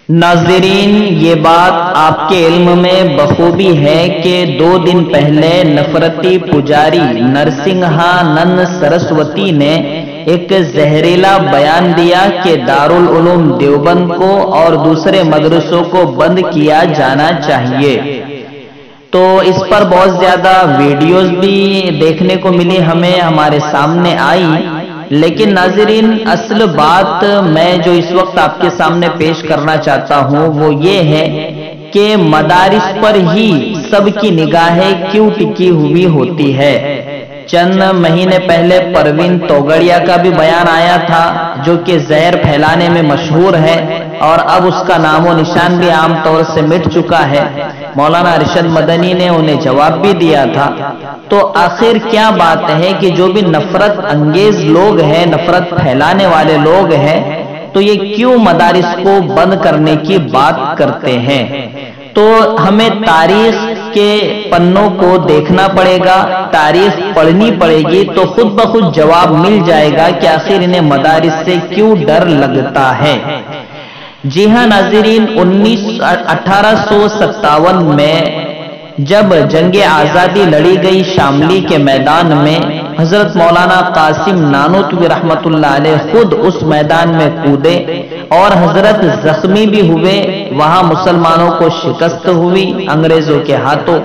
नाज़रीन, ये बात आपके इल्म में बखूबी है कि 2 दिन पहले नफरती पुजारी नरसिंहानंद सरस्वती ने एक जहरीला बयान दिया कि दारुल उलूम देवबंद को और दूसरे मदरसों को बंद किया जाना चाहिए। तो इस पर बहुत ज्यादा वीडियोस भी देखने को मिली, हमें हमारे सामने आई। लेकिन नाज़रीन, असल बात मैं जो इस वक्त आपके सामने पेश करना चाहता हूं वो ये है कि मदारिस पर ही सबकी निगाहें क्यों टिकी हुई होती है। चंद महीने पहले परवीन तोगड़िया का भी बयान आया था, जो कि जहर फैलाने में मशहूर है और अब उसका नामो निशान भी आम तौर से मिट चुका है। मौलाना अरशद मदनी ने उन्हें जवाब भी दिया था। तो आखिर क्या बात है कि जो भी नफरत अंगेज लोग हैं, नफरत फैलाने वाले लोग हैं, तो ये क्यों मदारिस को बंद करने की बात करते हैं। तो हमें तारीख के पन्नों को देखना पड़ेगा, तारीख पढ़नी पड़ेगी, तो खुद ब खुद जवाब मिल जाएगा कि आखिर इन्हें मदारिस से क्यों डर लगता है। जी हाँ नाज़रीन, 1857 में जब जंग आज़ादी लड़ी गई शामली के मैदान में, हजरत मौलाना कासिम नानोतवी रहमतुल्लाह अलैह खुद उस मैदान में कूदे और हजरत जख्मी भी हुए। वहां मुसलमानों को शिकस्त हुई अंग्रेजों के हाथों।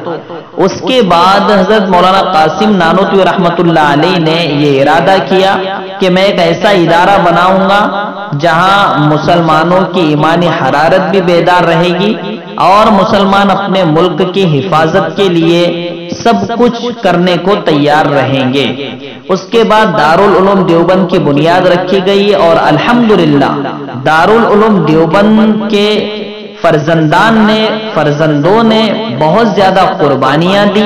उसके बाद हजरत मौलाना कासिम नानोतवी रहमतुल्लाह अलैह ने ये इरादा किया कि मैं एक ऐसा इदारा बनाऊंगा जहां मुसलमानों की ईमानी हरारत भी बेदार रहेगी और मुसलमान अपने मुल्क की हिफाजत के लिए सब कुछ करने को तैयार रहेंगे। उसके बाद दारुल उलूम देवबंद की बुनियाद रखी गई और अल्हम्दुलिल्लाह दारुल उलूम देवबंद के फर्जंदों ने बहुत ज्यादा कुर्बानियां दी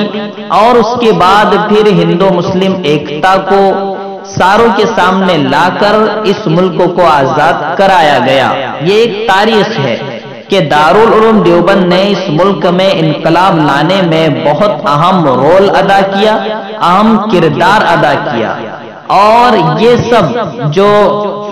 और उसके बाद फिर हिंदू मुस्लिम एकता को सारों के सामने लाकर इस मुल्क को आजाद कराया गया। ये एक तारीख है कि दारुल उलूम देवबंद ने इस मुल्क में इनकलाब लाने में बहुत अहम रोल अदा किया, अहम किरदार अदा किया। और ये सब जो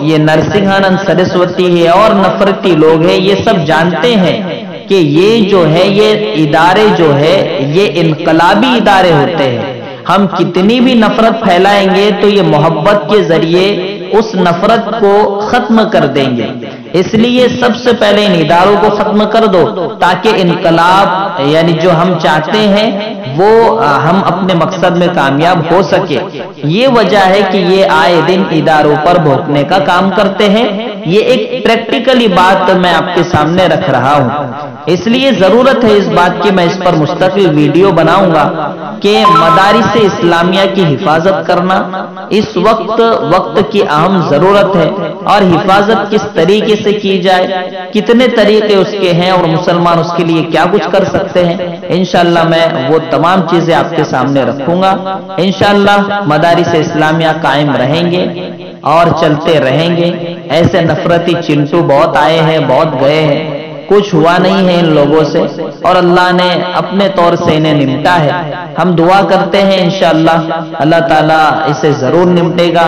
ये नरसिंहानंद सरस्वती है और नफरती लोग हैं, ये सब जानते हैं कि ये जो है, ये इदारे जो है, ये इनकलाबी इदारे होते हैं। हम कितनी भी नफरत फैलाएंगे तो ये मोहब्बत के जरिए उस नफरत को खत्म कर देंगे। इसलिए सबसे पहले इन इदारों को खत्म कर दो ताकि इनकलाब यानी जो हम चाहते हैं वो हम अपने मकसद में कामयाब हो सके। ये वजह है कि ये आए दिन इदारों पर भोंकने का काम करते हैं। ये एक प्रैक्टिकली बात मैं आपके सामने रख रहा हूं। इसलिए जरूरत है इस बात की, मैं इस पर मुस्तकिल वीडियो बनाऊंगा कि मदारिस इस्लामिया की हिफाजत करना इस वक्त की अहम जरूरत है और हिफाजत किस तरीके से की जाए, कितने तरीके उसके हैं और मुसलमान उसके लिए क्या कुछ कर सकते हैं। इंशाअल्लाह मैं वो तमाम चीजें आपके सामने रखूंगा। इंशाअल्लाह मदारिस इस्लामिया कायम रहेंगे और चलते रहेंगे। ऐसे नफरती चिंटू बहुत आए हैं, बहुत गए हैं, कुछ हुआ नहीं है इन लोगों से और अल्लाह ने अपने तौर से इन्हें निपटा है। हम दुआ करते हैं इंशाअल्लाह अल्लाह ताला इसे जरूर निपटेगा।